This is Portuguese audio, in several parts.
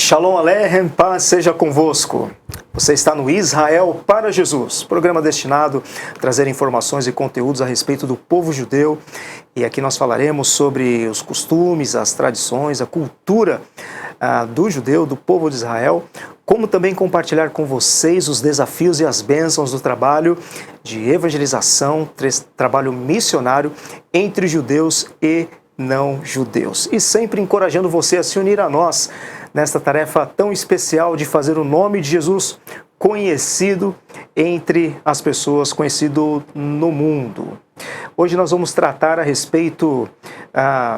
Shalom Aleichem, paz seja convosco. Você está no Israel para Jesus, programa destinado a trazer informações e conteúdos a respeito do povo judeu. E aqui nós falaremos sobre os costumes, as tradições, a cultura do judeu, do povo de Israel, como também compartilhar com vocês os desafios e as bênçãos do trabalho de evangelização, trabalho missionário entre judeus e não judeus. E sempre encorajando você a se unir a nós nesta tarefa tão especial de fazer o nome de Jesus conhecido entre as pessoas, conhecido no mundo. Hoje nós vamos tratar a respeito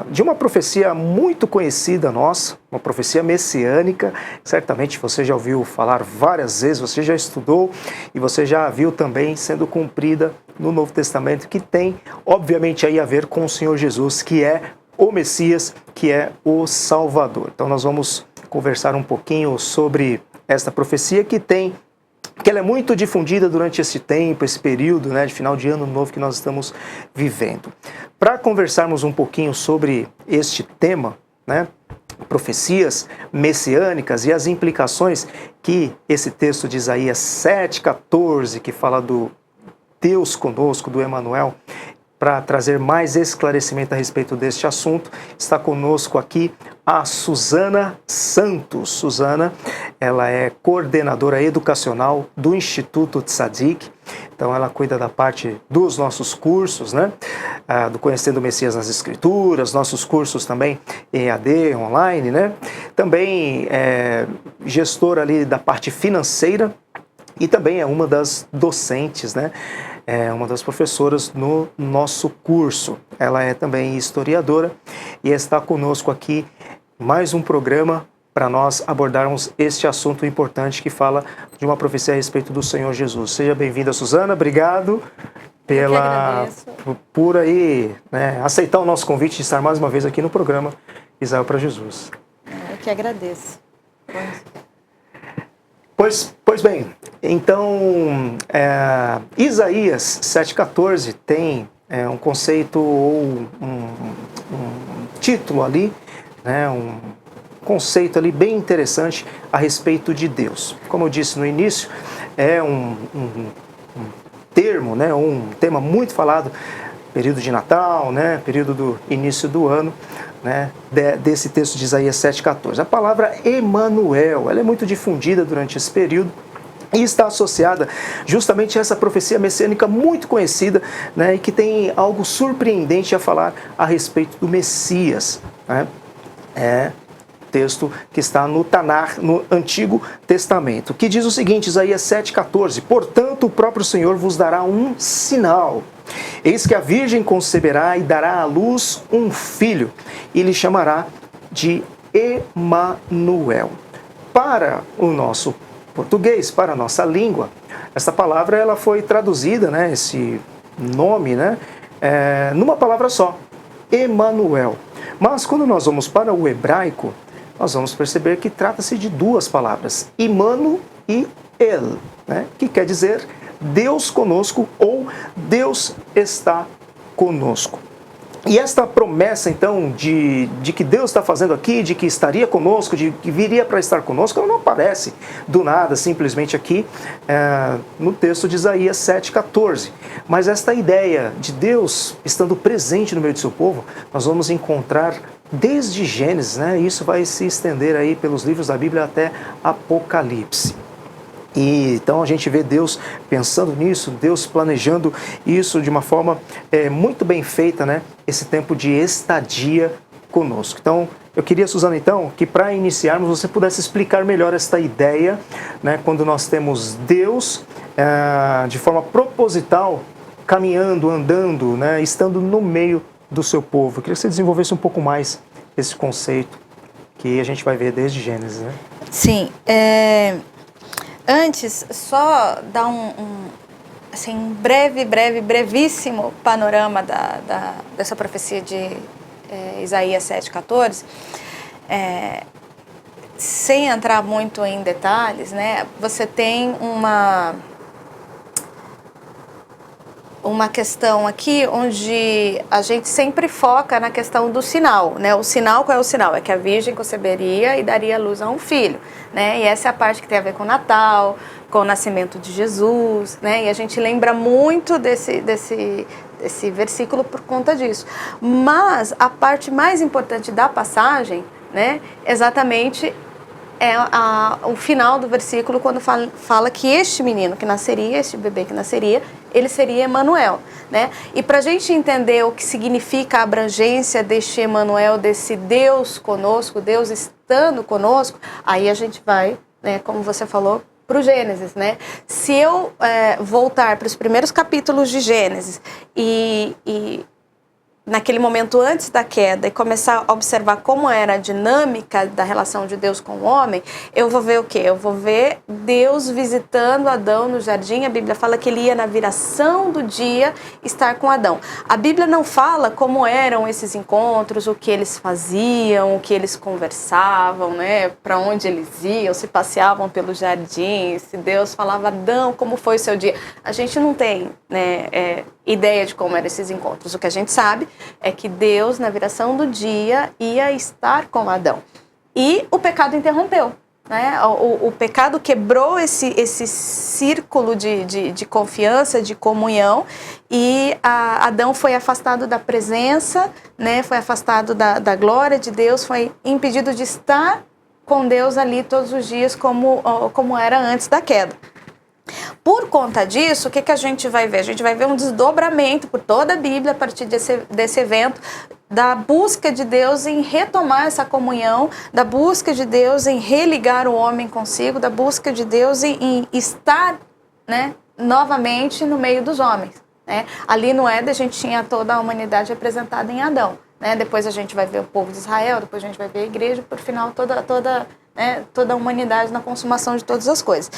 de uma profecia muito conhecida nossa, uma profecia messiânica. Certamente você já ouviu falar várias vezes, você já estudou e você já viu também sendo cumprida no Novo Testamento, que tem, obviamente, aí a ver com o Senhor Jesus, que é o Messias, que é o Salvador. Então nós vamos conversar um pouquinho sobre esta profecia que ela é muito difundida durante esse tempo, esse período, de final de ano novo que nós estamos vivendo. Para conversarmos um pouquinho sobre este tema, profecias messiânicas e as implicações que esse texto de Isaías 7,14, que fala do Deus conosco, do Emanuel, para trazer mais esclarecimento a respeito deste assunto, está conosco aqui a Suzana Santos. Suzana, ela é coordenadora educacional do Instituto Tzadik, então ela cuida da parte dos nossos cursos, do Conhecendo o Messias nas Escrituras, nossos cursos também em EAD, online, Também é gestora ali da parte financeira e também é uma das docentes, É uma das professoras no nosso curso. Ela é também historiadora e está conosco aqui mais um programa para nós abordarmos este assunto importante que fala de uma profecia a respeito do Senhor Jesus. Seja bem-vinda, Suzana. Obrigado por aí, aceitar o nosso convite de estar mais uma vez aqui no programa Israel para Jesus. Eu que agradeço. Pois bem, então Isaías 7,14 tem um conceito ou um título ali, um conceito ali bem interessante a respeito de Deus. Como eu disse no início, é um termo, um tema muito falado, período de Natal, período do início do ano, desse texto de Isaías 7,14. A palavra Emanuel, ela é muito difundida durante esse período e está associada justamente a essa profecia messiânica muito conhecida, e que tem algo surpreendente a falar a respeito do Messias. É texto que está no Tanar, no Antigo Testamento, que diz o seguinte, Isaías 7,14: Portanto, o próprio Senhor vos dará um sinal. Eis que a Virgem conceberá e dará à luz um filho, e lhe chamará de Emanuel. Para o nosso português, para a nossa língua, essa palavra ela foi traduzida, esse nome, numa palavra só, Emanuel. Mas quando nós vamos para o hebraico, nós vamos perceber que trata-se de duas palavras, Imanu e El, que quer dizer Deus conosco ou Deus está conosco. E esta promessa, então, de que Deus está fazendo aqui, de que estaria conosco, de que viria para estar conosco, ela não aparece do nada, simplesmente aqui no texto de Isaías 7,14. Mas esta ideia de Deus estando presente no meio do seu povo, nós vamos encontrar desde Gênesis, isso vai se estender aí pelos livros da Bíblia até Apocalipse. E então a gente vê Deus pensando nisso, Deus planejando isso de uma forma muito bem feita, esse tempo de estadia conosco. Então, eu queria, Suzana, então, que para iniciarmos você pudesse explicar melhor esta ideia, quando nós temos Deus de forma proposital, caminhando, andando, estando no meio do seu povo. Eu queria que você desenvolvesse um pouco mais esse conceito que a gente vai ver desde Gênesis. Sim, antes, só dar um brevíssimo panorama dessa profecia de Isaías 7,14, sem entrar muito em detalhes, você tem uma questão aqui onde a gente sempre foca na questão do sinal, né? O sinal, qual é o sinal? É que a Virgem conceberia e daria à luz a um filho, né? E essa é a parte que tem a ver com o Natal, com o nascimento de Jesus, né? E a gente lembra muito desse versículo por conta disso. Mas a parte mais importante da passagem, né, exatamente é o final do versículo, quando fala que este menino que nasceria, este bebê que nasceria, ele seria Emanuel, né? E para a gente entender o que significa a abrangência deste Emanuel, desse Deus conosco, Deus estando conosco, aí a gente vai, né, como você falou, para o Gênesis, né? Se eu voltar para os primeiros capítulos de Gênesis e naquele momento antes da queda e começar a observar como era a dinâmica da relação de Deus com o homem, eu vou ver o quê? Eu vou ver Deus visitando Adão no jardim. A Bíblia fala que ele ia na viração do dia estar com Adão. A Bíblia não fala como eram esses encontros, o que eles faziam, o que eles conversavam, né? Para onde eles iam, se passeavam pelo jardim, se Deus falava, Adão, como foi o seu dia? A gente não tem, né, ideia de como eram esses encontros. O que a gente sabe é que Deus, na viração do dia, ia estar com Adão. E o pecado interrompeu, né? O pecado quebrou esse círculo de confiança, de comunhão, e Adão foi afastado da presença, né? Foi afastado da glória de Deus, foi impedido de estar com Deus ali todos os dias como era antes da queda. Por conta disso, o que a gente vai ver? A gente vai ver um desdobramento por toda a Bíblia a partir desse evento, da busca de Deus em retomar essa comunhão, da busca de Deus em religar o homem consigo, da busca de Deus em estar, né, novamente no meio dos homens, né? Ali no Éden a gente tinha toda a humanidade representada em Adão, né? Depois a gente vai ver o povo de Israel, depois a gente vai ver a igreja, por final toda a humanidade na consumação de todas as coisas.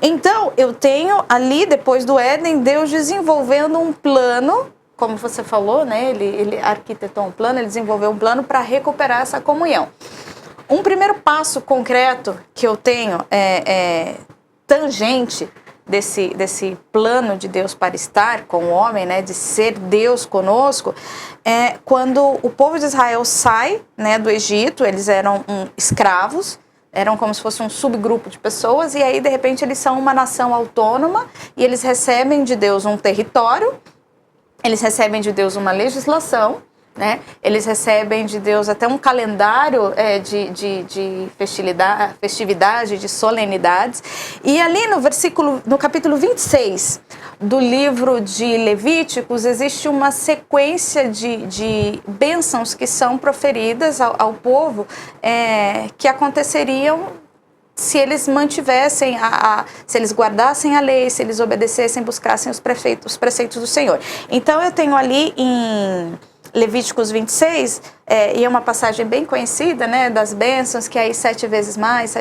Então, eu tenho ali, depois do Éden, Deus desenvolvendo um plano, como você falou, né? Ele arquitetou um plano, ele desenvolveu um plano para recuperar essa comunhão. Um primeiro passo concreto que eu tenho tangente desse plano de Deus para estar com o homem, né, de ser Deus conosco, é quando o povo de Israel sai, né, do Egito. Eles eram escravos, eram como se fosse um subgrupo de pessoas, e aí de repente eles são uma nação autônoma e eles recebem de Deus um território, eles recebem de Deus uma legislação, né? Eles recebem de Deus até um calendário de festividade, de solenidades. E ali no capítulo 26 do livro de Levíticos, existe uma sequência de bênçãos que são proferidas ao povo, que aconteceriam se eles mantivessem, se eles guardassem a lei, se eles obedecessem, buscassem os preceitos do Senhor. Então eu tenho ali em Levíticos 26, e é uma passagem bem conhecida, né, das bênçãos, que aí 7 vezes mais,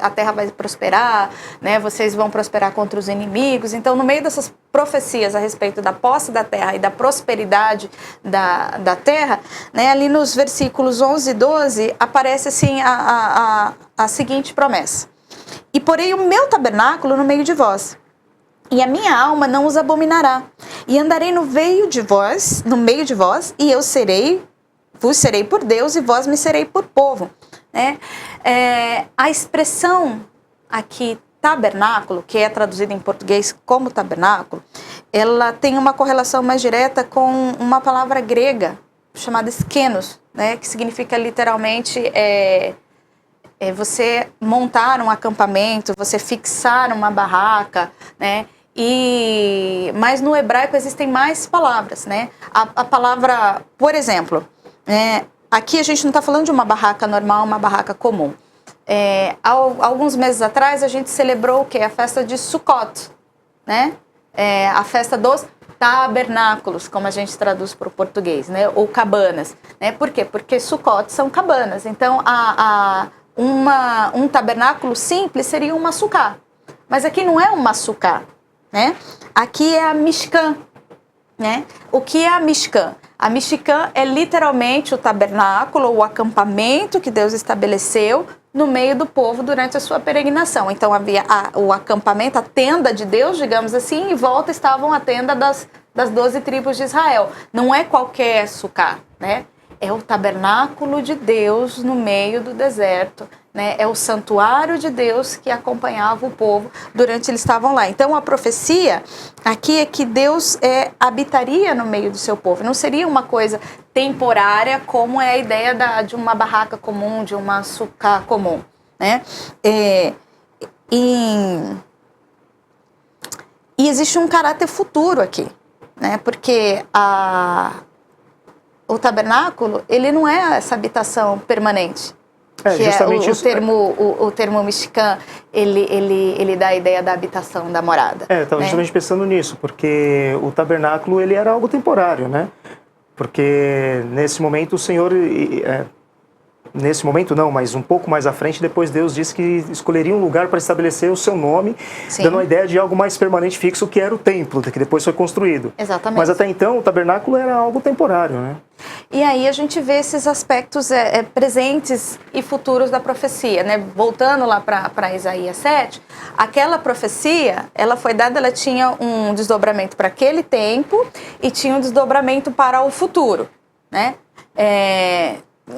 a terra vai prosperar, né, vocês vão prosperar contra os inimigos. Então, no meio dessas profecias a respeito da posse da terra e da prosperidade da terra, né, ali nos versículos 11 e 12, aparece assim a seguinte promessa: e porei o meu tabernáculo no meio de vós, e a minha alma não os abominará. E andarei no meio de vós, e eu vos serei por Deus, e vós me serei por povo. Né? A expressão aqui, tabernáculo, que é traduzida em português como tabernáculo, ela tem uma correlação mais direta com uma palavra grega chamada skenos, né? Que significa literalmente você montar um acampamento, você fixar uma barraca, né? Mas no hebraico existem mais palavras, né? A palavra, por exemplo, aqui a gente não está falando de uma barraca normal, uma barraca comum. Alguns meses atrás a gente celebrou o quê? A festa de Sukkot, né? A festa dos tabernáculos, como a gente traduz para o português, né? Ou cabanas, né? Por quê? Porque Sukkot são cabanas. Então, um tabernáculo simples seria uma sucá, mas aqui não é uma sucá, né? Aqui é a Mishkan, né? O que é a Mishkan? A Mishkan é literalmente o tabernáculo, o acampamento que Deus estabeleceu no meio do povo durante a sua peregrinação. Então havia o acampamento, a tenda de Deus, digamos assim, e em volta estavam a tenda das 12 tribos de Israel. Não é qualquer sucá, né? É o tabernáculo de Deus no meio do deserto, né? É o santuário de Deus que acompanhava o povo durante eles estavam lá. Então a profecia aqui é que Deus habitaria no meio do seu povo. Não seria uma coisa temporária como é a ideia de uma barraca comum, de uma sucá comum, né? E existe um caráter futuro aqui, né? Porque o tabernáculo, ele não é essa habitação permanente. Que justamente o termo mexicano, ele dá a ideia da habitação, da morada. Estava justamente pensando nisso, porque o tabernáculo, ele era algo temporário, né? Porque nesse momento o Senhor... Nesse momento não, mas um pouco mais à frente, depois Deus disse que escolheria um lugar para estabelecer o seu nome, sim, dando a ideia de algo mais permanente, fixo, que era o templo, que depois foi construído. Exatamente. Mas até então o tabernáculo era algo temporário, né? E aí a gente vê esses aspectos presentes e futuros da profecia, né? Voltando lá para Isaías 7, aquela profecia, ela foi dada, ela tinha um desdobramento para aquele tempo e tinha um desdobramento para o futuro, né?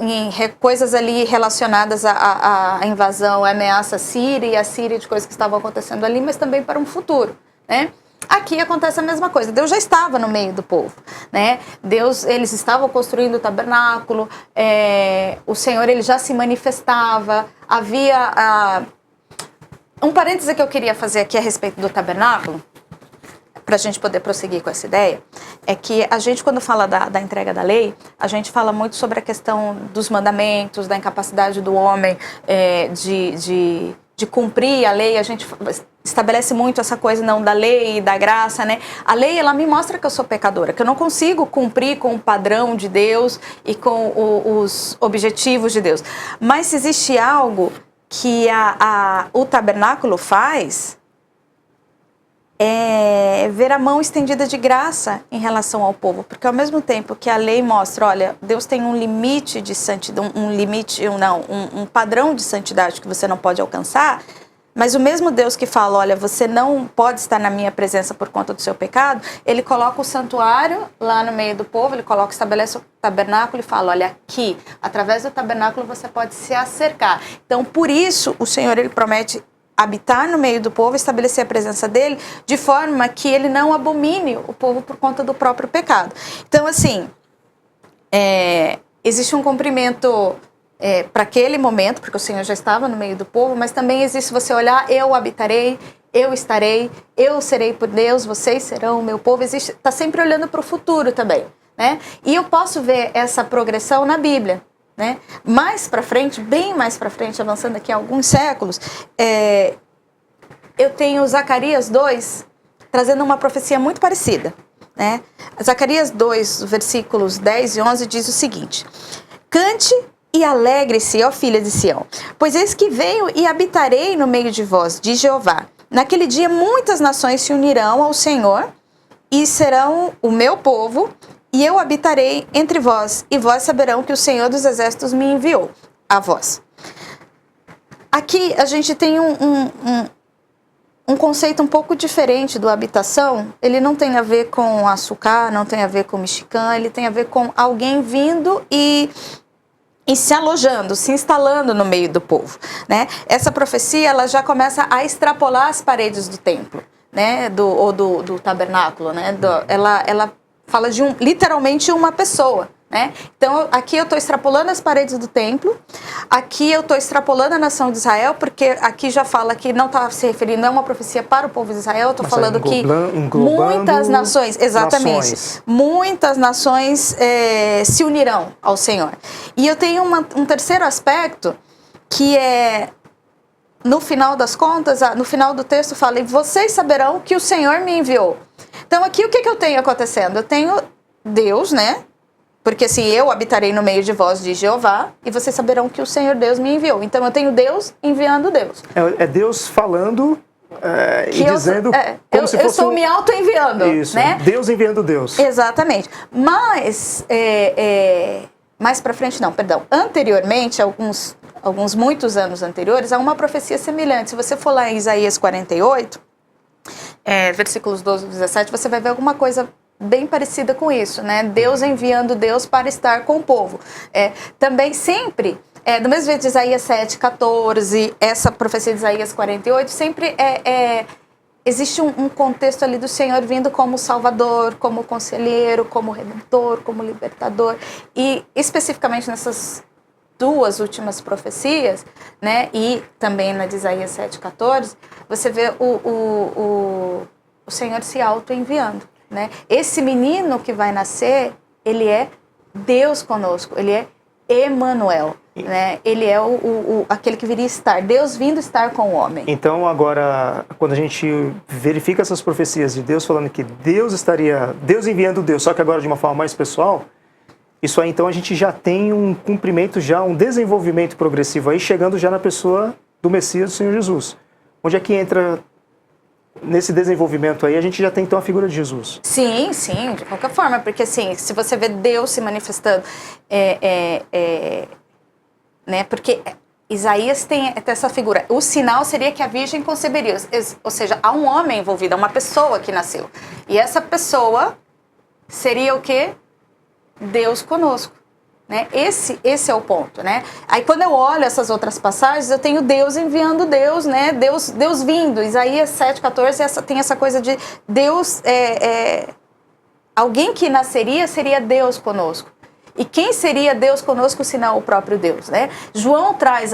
Em coisas ali relacionadas à invasão, à ameaça síria e a Síria, de coisas que estavam acontecendo ali, mas também para um futuro, né? Aqui acontece a mesma coisa. Deus já estava no meio do povo, né? Eles estavam construindo o tabernáculo, o Senhor, ele já se manifestava, havia... Um parêntese que eu queria fazer aqui a respeito do tabernáculo, para a gente poder prosseguir com essa ideia, é que a gente, quando fala da entrega da lei, a gente fala muito sobre a questão dos mandamentos, da incapacidade do homem de cumprir a lei. A gente estabelece muito essa coisa da lei e da graça, né? A lei, ela me mostra que eu sou pecadora, que eu não consigo cumprir com o padrão de Deus e com os objetivos de Deus. Mas se existe algo que o tabernáculo faz... ver a mão estendida de graça em relação ao povo, porque ao mesmo tempo que a lei mostra, olha, Deus tem um limite de santidade, um padrão de santidade que você não pode alcançar, mas o mesmo Deus que fala, olha, você não pode estar na minha presença por conta do seu pecado, ele coloca o santuário lá no meio do povo, estabelece o tabernáculo e fala, olha, aqui, através do tabernáculo você pode se acercar. Então, por isso, o Senhor, ele promete habitar no meio do povo, estabelecer a presença dele, de forma que ele não abomine o povo por conta do próprio pecado. Então, assim, existe um cumprimento para aquele momento, porque o Senhor já estava no meio do povo, mas também existe você olhar, eu habitarei, eu estarei, eu serei por Deus, vocês serão o meu povo. Está sempre olhando para o futuro também, né? E eu posso ver essa progressão na Bíblia, né? Mais para frente, bem mais para frente, avançando aqui alguns séculos, eu tenho Zacarias 2 trazendo uma profecia muito parecida, né? Zacarias 2, versículos 10 e 11 diz o seguinte: cante e alegre-se, ó filha de Sião, pois eis que venho e habitarei no meio de vós, diz Jeová. Naquele dia muitas nações se unirão ao Senhor e serão o meu povo, e eu habitarei entre vós, e vós saberão que o Senhor dos Exércitos me enviou a vós. Aqui a gente tem um conceito um pouco diferente do habitação. Ele não tem a ver com açúcar, não tem a ver com mexicano, ele tem a ver com alguém vindo e se alojando, se instalando no meio do povo, né? Essa profecia, ela já começa a extrapolar as paredes do templo, né? Do tabernáculo, né? Ela fala de literalmente uma pessoa, né? Então, aqui eu estou extrapolando as paredes do templo, aqui eu estou extrapolando a nação de Israel, porque aqui já fala que não está se referindo a uma profecia para o povo de Israel, eu estou falando que muitas nações, exatamente, muitas nações se unirão ao Senhor. E eu tenho um terceiro aspecto, que é, no final das contas, no final do texto fala, e vocês saberão que o Senhor me enviou. Então aqui o que eu tenho acontecendo? Eu tenho Deus, né? Porque assim, eu habitarei no meio de vós, diz Jeová, e vocês saberão que o Senhor Deus me enviou. Então eu tenho Deus enviando Deus. É Deus falando e dizendo como se fosse... Eu estou me auto-enviando. Isso, né? Deus enviando Deus. Exatamente. Mas, mais pra frente não, perdão. Anteriormente, muitos anos anteriores, há uma profecia semelhante. Se você for lá em Isaías 48, versículos 12 e 17, você vai ver alguma coisa bem parecida com isso, né? Deus enviando Deus para estar com o povo. Também sempre, do mesmo jeito de Isaías 7, 14, essa profecia de Isaías 48, sempre existe um contexto ali do Senhor vindo como Salvador, como Conselheiro, como Redentor, como Libertador. E especificamente nessas duas últimas profecias, né, e também na de Isaías 7, 14, você vê o Senhor se auto-enviando, né? Esse menino que vai nascer, ele é Deus conosco, ele é Emanuel, né? Ele é aquele que viria estar, Deus vindo estar com o homem. Então agora, quando a gente verifica essas profecias de Deus falando que Deus enviando Deus, só que agora de uma forma mais pessoal, isso aí então a gente já tem um cumprimento, já um desenvolvimento progressivo aí, chegando já na pessoa do Messias, do Senhor Jesus. Onde é que entra nesse desenvolvimento aí, a gente já tem então a figura de Jesus? Sim, de qualquer forma, porque assim, se você vê Deus se manifestando, né, porque Isaías tem essa figura, o sinal seria que a virgem conceberia, ou seja, há um homem envolvido, há uma pessoa que nasceu, e essa pessoa seria o quê? Deus conosco, né? Esse é o ponto, né? Aí quando eu olho essas outras passagens, eu tenho Deus enviando Deus, né? Deus vindo. Isaías 7,14 tem essa coisa de Deus, alguém que nasceria seria Deus conosco. E quem seria Deus conosco, senão o próprio Deus, né? João traz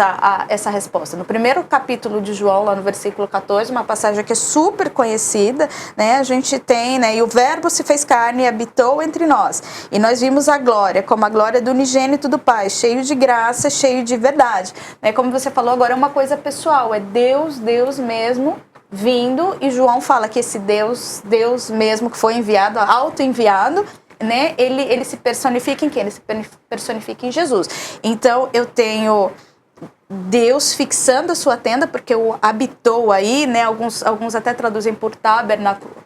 essa resposta. No primeiro capítulo de João, lá no versículo 14, uma passagem que é super conhecida, né? A gente tem, né? E o verbo se fez carne e habitou entre nós. E nós vimos a glória, como a glória do unigênito do Pai, cheio de graça, cheio de verdade. Né? Como você falou agora, é uma coisa pessoal, é Deus mesmo vindo. E João fala que esse Deus mesmo que foi enviado, auto-enviado, né? Ele se personifica em quem? Ele se personifica em Jesus. Então eu tenho Deus fixando a sua tenda, porque o habitou aí, né? Alguns até traduzem por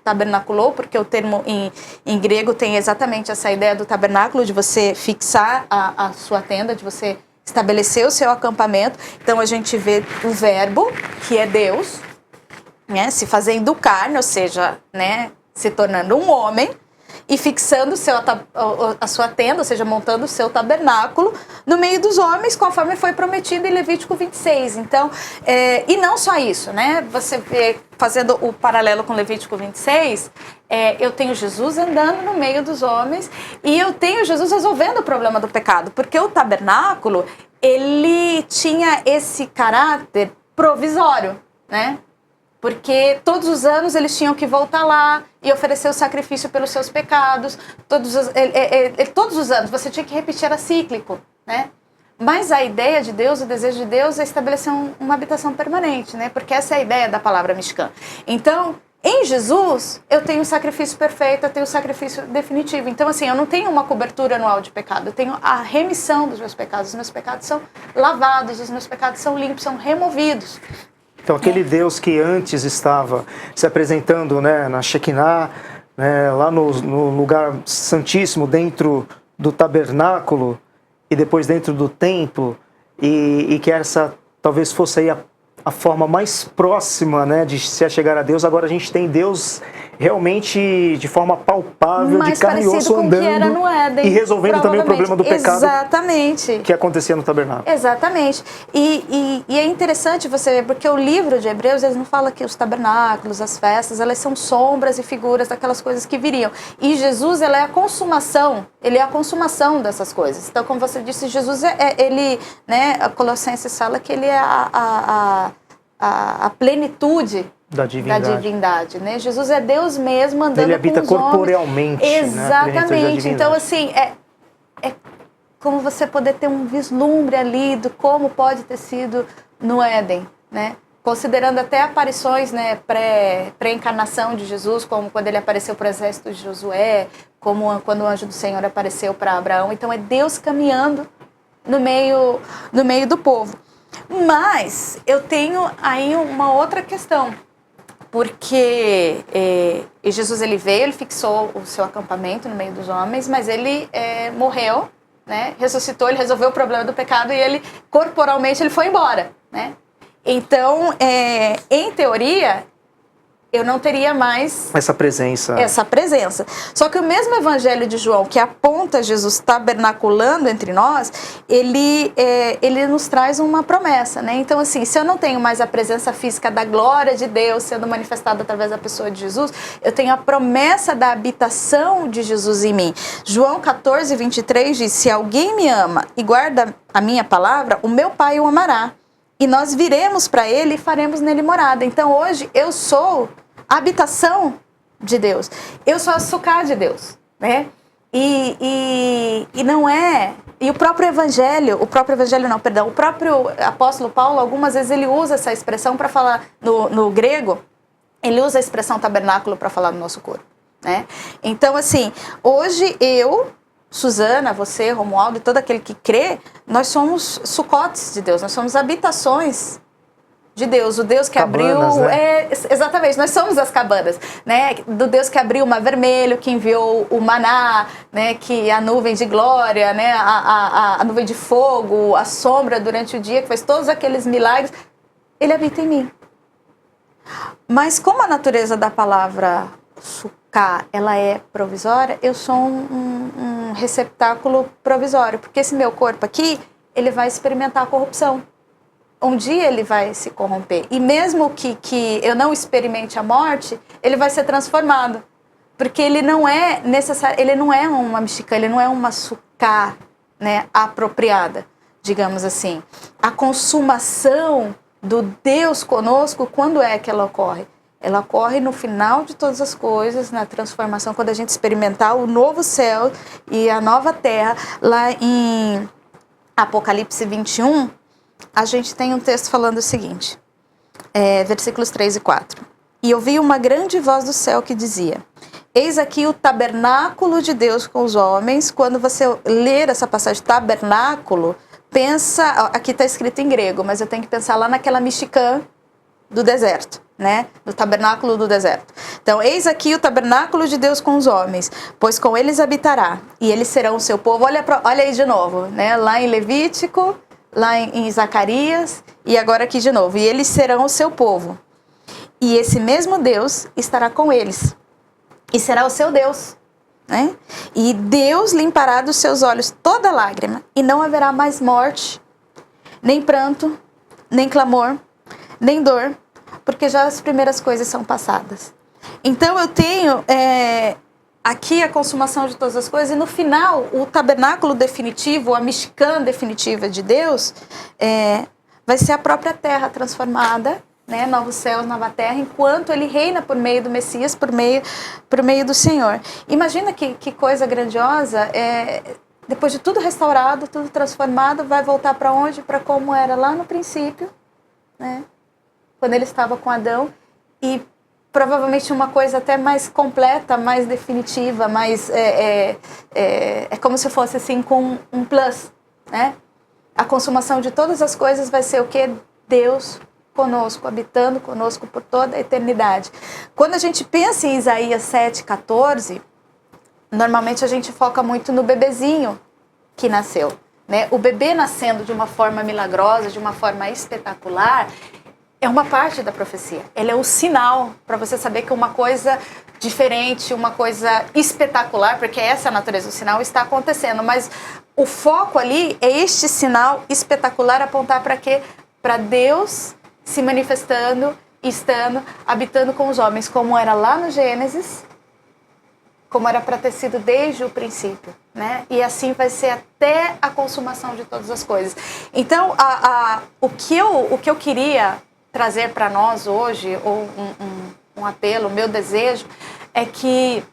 tabernaculou, porque o termo em grego tem exatamente essa ideia do tabernáculo, de você fixar a sua tenda, de você estabelecer o seu acampamento. Então a gente vê o verbo, que é Deus, né? Se fazendo carne, ou seja, né? Se tornando um homem, e fixando a sua tenda, ou seja, montando o seu tabernáculo no meio dos homens, conforme foi prometido em Levítico 26. Então, e não só isso, né? Você vê, fazendo o paralelo com Levítico 26, eu tenho Jesus andando no meio dos homens e eu tenho Jesus resolvendo o problema do pecado, porque o tabernáculo, ele tinha esse caráter provisório, né? Porque todos os anos eles tinham que voltar lá e oferecer o sacrifício pelos seus pecados. Todos os anos você tinha que repetir, era cíclico, né? Mas a ideia de Deus, o desejo de Deus é estabelecer uma habitação permanente, né? Porque essa é a ideia da palavra mishkan. Então, em Jesus, eu tenho o sacrifício perfeito, eu tenho o sacrifício definitivo. Então, assim, eu não tenho uma cobertura anual de pecado, eu tenho a remissão dos meus pecados. Os meus pecados são lavados, os meus pecados são limpos, são removidos. Então, aquele Deus que antes estava se apresentando, né, na Shekinah, né, lá no lugar santíssimo, dentro do tabernáculo e depois dentro do templo, e que essa talvez fosse aí a forma mais próxima, né, de se achegar a Deus. Agora a gente tem Deus realmente de forma palpável, mais de carne e osso, andando, que era no Éden, e resolvendo também o problema do pecado. Exatamente. Que acontecia no tabernáculo. Exatamente. E é interessante você ver, porque o livro de Hebreus, eles não falam que os tabernáculos, as festas, elas são sombras e figuras daquelas coisas que viriam. E Jesus, ele é a consumação dessas coisas. Então, como você disse, Jesus, ele, né, a Colossenses fala que ele é a plenitude da divindade, né? Jesus é Deus mesmo andando com os homens. Ele habita corporealmente. Exatamente. Né? Então, assim, é como você poder ter um vislumbre ali do como pode ter sido no Éden, né? Considerando até aparições, né, pré-encarnação de Jesus, como quando ele apareceu para o exército de Josué, como quando o anjo do Senhor apareceu para Abraão. Então, é Deus caminhando no meio do povo. Mas eu tenho aí uma outra questão, porque Jesus, ele veio, ele fixou o seu acampamento no meio dos homens, mas ele morreu, né? Ressuscitou, ele resolveu o problema do pecado e ele, corporalmente, ele foi embora, né? Então, em teoria, eu não teria mais essa presença. Só que o mesmo evangelho de João, que aponta Jesus tabernaculando entre nós, ele nos traz uma promessa, né? Então, assim, se eu não tenho mais a presença física da glória de Deus sendo manifestada através da pessoa de Jesus, eu tenho a promessa da habitação de Jesus em mim. João 14, 23 diz, se alguém me ama e guarda a minha palavra, o meu Pai o amará. E nós viremos para ele e faremos nele morada. Então hoje eu sou a habitação de Deus. Eu sou a sucá de Deus, né? E não é... E o próprio evangelho o próprio apóstolo Paulo, algumas vezes ele usa essa expressão para falar, no grego, ele usa a expressão tabernáculo para falar do nosso corpo, né? Então assim, hoje eu... Suzana, você, Romualdo e todo aquele que crê, nós somos sucotes de Deus, nós somos habitações de Deus, o Deus que cabanas, abriu... né? Exatamente, nós somos as cabanas, né? Do Deus que abriu o mar vermelho, que enviou o maná, né? Que a nuvem de glória, né? A nuvem de fogo, a sombra durante o dia, que fez todos aqueles milagres, ele habita em mim. Mas como a natureza da palavra sucá, ela é provisória, eu sou um receptáculo provisório, porque esse meu corpo aqui, ele vai experimentar a corrupção. Um dia ele vai se corromper. E mesmo que eu não experimente a morte, ele vai ser transformado. Porque ele não é necessário, ele não é uma mexicã, ele não é uma sucá, né, apropriada, digamos assim. A consumação do Deus conosco, quando é que ela ocorre? Ela ocorre no final de todas as coisas, na transformação, quando a gente experimentar o novo céu e a nova terra. Lá em Apocalipse 21, a gente tem um texto falando o seguinte, versículos 3 e 4. E ouvi uma grande voz do céu que dizia, eis aqui o tabernáculo de Deus com os homens. Quando você ler essa passagem, tabernáculo, pensa, aqui está escrito em grego, mas eu tenho que pensar lá naquela mexicã do deserto, né? Do tabernáculo do deserto. Então, eis aqui o tabernáculo de Deus com os homens, pois com eles habitará, e eles serão o seu povo. Olha aí de novo, né? Lá em Levítico, lá em Zacarias, e agora aqui de novo. E eles serão o seu povo. E esse mesmo Deus estará com eles, e será o seu Deus, né? E Deus limpará dos seus olhos toda lágrima, e não haverá mais morte, nem pranto, nem clamor, nem dor, porque já as primeiras coisas são passadas. Então eu tenho aqui a consumação de todas as coisas, e no final, o tabernáculo definitivo, a mexicã definitiva de Deus, vai ser a própria terra transformada, né? Novos céus, nova terra, enquanto ele reina por meio do Messias, por meio do Senhor. Imagina que coisa grandiosa, depois de tudo restaurado, tudo transformado, vai voltar para onde? Para como era lá no princípio, né? Quando ele estava com Adão, e provavelmente uma coisa até mais completa, mais definitiva, mais é como se fosse assim com um plus, né? A consumação de todas as coisas vai ser o quê? Deus conosco, habitando conosco por toda a eternidade. Quando a gente pensa em Isaías 7,14, normalmente a gente foca muito no bebezinho que nasceu, né? O bebê nascendo de uma forma milagrosa, de uma forma espetacular, é uma parte da profecia. Ele é o sinal para você saber que uma coisa diferente, uma coisa espetacular, porque essa é a natureza do sinal, está acontecendo. Mas o foco ali é este sinal espetacular apontar para quê? Para Deus se manifestando, estando, habitando com os homens, como era lá no Gênesis, como era para ter sido desde o princípio, né? E assim vai ser até a consumação de todas as coisas. Então, o que eu queria trazer para nós hoje, ou um apelo, o meu desejo, é que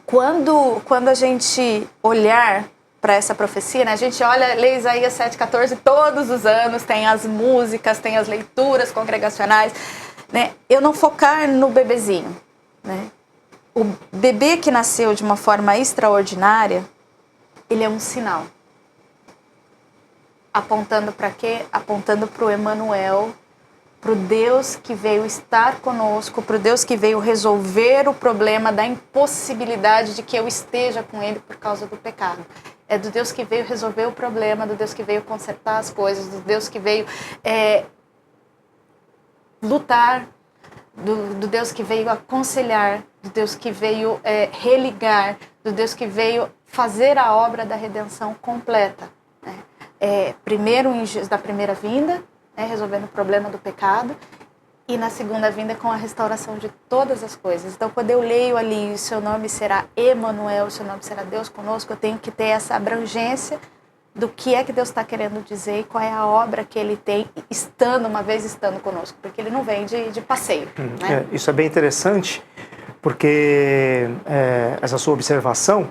quando a gente olhar para essa profecia, né, a gente lê Isaías 7,14 todos os anos, tem as músicas, tem as leituras congregacionais, né? Eu não focar no bebezinho, né? O bebê que nasceu de uma forma extraordinária, ele é um sinal. Apontando para quê? Apontando para o Emanuel, para o Deus que veio estar conosco, para o Deus que veio resolver o problema da impossibilidade de que eu esteja com ele por causa do pecado. é do Deus que veio resolver o problema, do Deus que veio consertar as coisas, do Deus que veio lutar, do Deus que veio aconselhar, do Deus que veio religar, do Deus que veio fazer a obra da redenção completa. Né? Primeiro da primeira vinda, resolvendo o problema do pecado, e na segunda vinda com a restauração de todas as coisas. Então, quando eu leio ali, o seu nome será Emanuel, o seu nome será Deus conosco, eu tenho que ter essa abrangência do que é que Deus está querendo dizer e qual é a obra que Ele tem uma vez estando conosco, porque Ele não vem de passeio. Né? Isso é bem interessante, porque essa sua observação,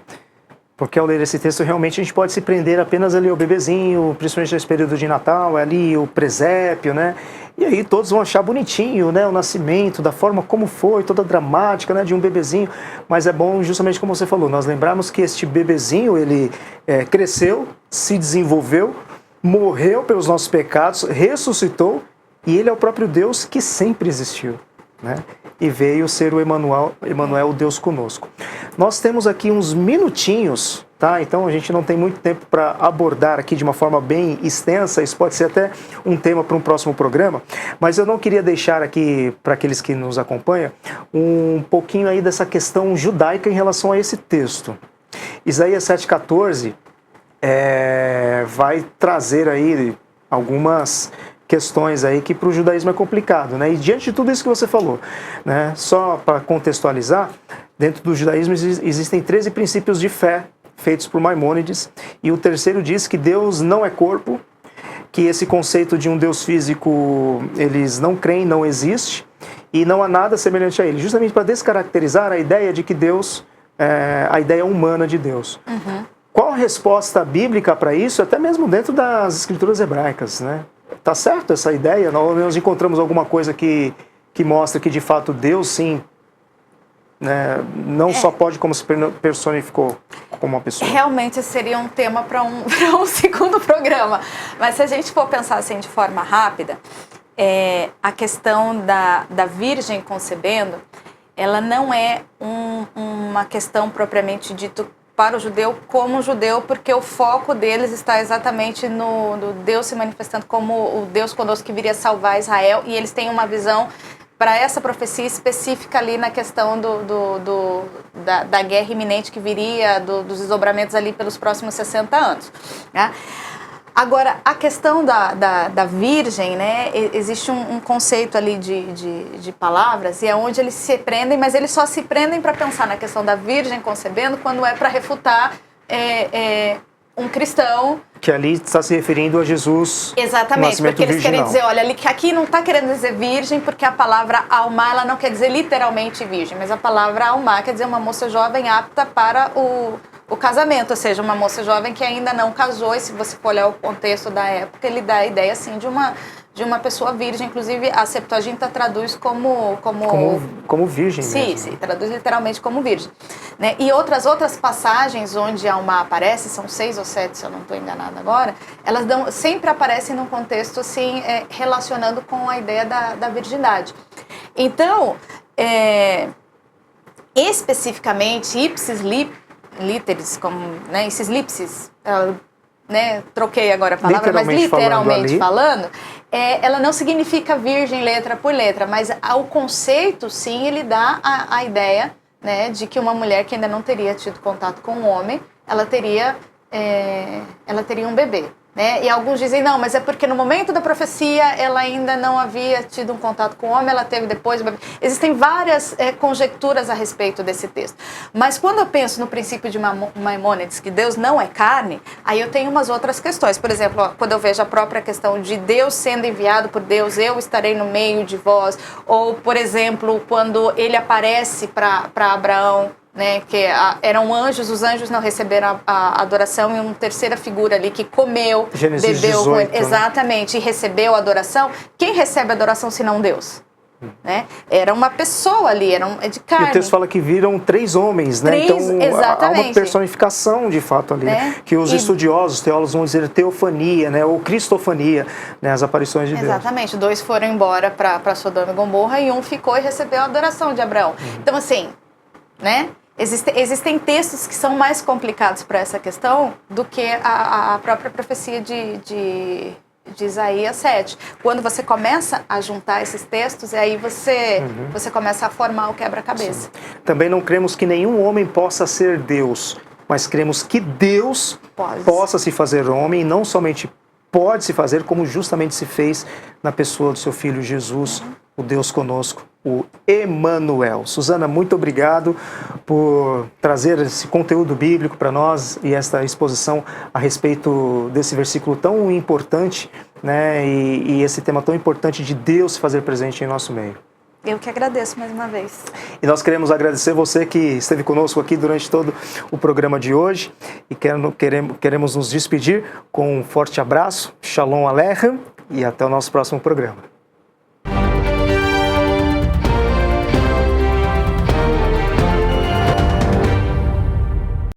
porque ao ler esse texto realmente a gente pode se prender apenas ali ao bebezinho, principalmente nesse período de Natal, ali o presépio, né? E aí todos vão achar bonitinho, né? O nascimento, da forma como foi, toda a dramática, né? De um bebezinho. Mas é bom, justamente como você falou, nós lembrarmos que este bebezinho, ele cresceu, se desenvolveu, morreu pelos nossos pecados, ressuscitou, e ele é o próprio Deus que sempre existiu, né? E veio ser o Emanuel, o Deus conosco. Nós temos aqui uns minutinhos, tá? Então a gente não tem muito tempo para abordar aqui de uma forma bem extensa, isso pode ser até um tema para um próximo programa, mas eu não queria deixar aqui, para aqueles que nos acompanham, um pouquinho aí dessa questão judaica em relação a esse texto. Isaías 7,14 vai trazer aí algumas questões aí que para o judaísmo é complicado, né? E diante de tudo isso que você falou, né? Só para contextualizar, dentro do judaísmo existem 13 princípios de fé feitos por Maimônides, e o terceiro diz que Deus não é corpo, que esse conceito de um Deus físico eles não creem, não existe, e não há nada semelhante a ele, justamente para descaracterizar a ideia de que Deus, a ideia humana de Deus. Uhum. Qual a resposta bíblica para isso, até mesmo dentro das escrituras hebraicas, né? Tá certo essa ideia? Nós encontramos alguma coisa que mostra que de fato Deus sim, né, não só pode como se personificou como uma pessoa. Realmente seria um tema para um segundo programa. Mas se a gente for pensar assim de forma rápida, a questão da virgem concebendo, ela não é uma questão propriamente dito para o judeu como judeu, porque o foco deles está exatamente no Deus se manifestando como o Deus conosco que viria salvar Israel, e eles têm uma visão para essa profecia específica ali na questão da guerra iminente que viria, dos desdobramentos ali pelos próximos 60 anos. Né? Agora, a questão da virgem, né, existe um conceito ali de palavras, e é onde eles se prendem, mas eles só se prendem para pensar na questão da virgem concebendo quando é para refutar um cristão. Que ali está se referindo a Jesus. Exatamente, porque eles querem dizer, olha, aqui não está querendo dizer virgem, porque a palavra alma, ela não quer dizer literalmente virgem, mas a palavra alma quer dizer uma moça jovem apta para o casamento, ou seja, uma moça jovem que ainda não casou, e se você for olhar o contexto da época, ele dá a ideia, assim, de uma pessoa virgem. Inclusive, a Septuaginta traduz como virgem mesmo. Sim, traduz literalmente como virgem. Né? E outras passagens onde a Alma aparece, são 6 ou 7, se eu não estou enganada agora, elas sempre aparecem num contexto, assim, relacionando com a ideia da virgindade. Então, especificamente, ipsis literis, como, né, esses lipsis, né, troquei agora a palavra, mas literalmente falando, ela não significa virgem letra por letra, mas o conceito, sim, ele dá a ideia, né, de que uma mulher que ainda não teria tido contato com um homem, ela teria um bebê. Né? E alguns dizem, não, mas é porque no momento da profecia ela ainda não havia tido um contato com o homem, ela teve depois. Existem várias conjecturas a respeito desse texto. Mas quando eu penso no princípio de Maimônides, que Deus não é carne, aí eu tenho umas outras questões. Por exemplo, quando eu vejo a própria questão de Deus sendo enviado por Deus, eu estarei no meio de vós. Ou, por exemplo, quando ele aparece para Abraão, né, que eram anjos, os anjos não receberam a adoração, e uma terceira figura ali que comeu, Gênesis bebeu, 18, exatamente, né? E recebeu a adoração. Quem recebe a adoração senão Deus? Né? Era uma pessoa ali, é de carne. E o texto fala que viram 3 homens, né? Então há uma personificação de fato ali, né? Que os estudiosos, teólogos vão dizer teofania, né? Ou cristofania, né? As aparições de Deus. Exatamente, 2 foram embora para Sodoma e Gomorra e um ficou e recebeu a adoração de Abraão. Então assim, né? Existem textos que são mais complicados para essa questão do que a própria profecia de Isaías 7. Quando você começa a juntar esses textos, e aí você começa a formar o quebra-cabeça. Também não cremos que nenhum homem possa ser Deus, mas cremos que Deus possa se fazer homem, e não somente pode se fazer, como justamente se fez na pessoa do seu Filho Jesus, o Deus conosco, o Emanuel. Suzana, muito obrigado por trazer esse conteúdo bíblico para nós e esta exposição a respeito desse versículo tão importante, né, e esse tema tão importante de Deus se fazer presente em nosso meio. Eu que agradeço mais uma vez. E nós queremos agradecer você que esteve conosco aqui durante todo o programa de hoje e queremos nos despedir com um forte abraço, Shalom Aleichem, e até o nosso próximo programa.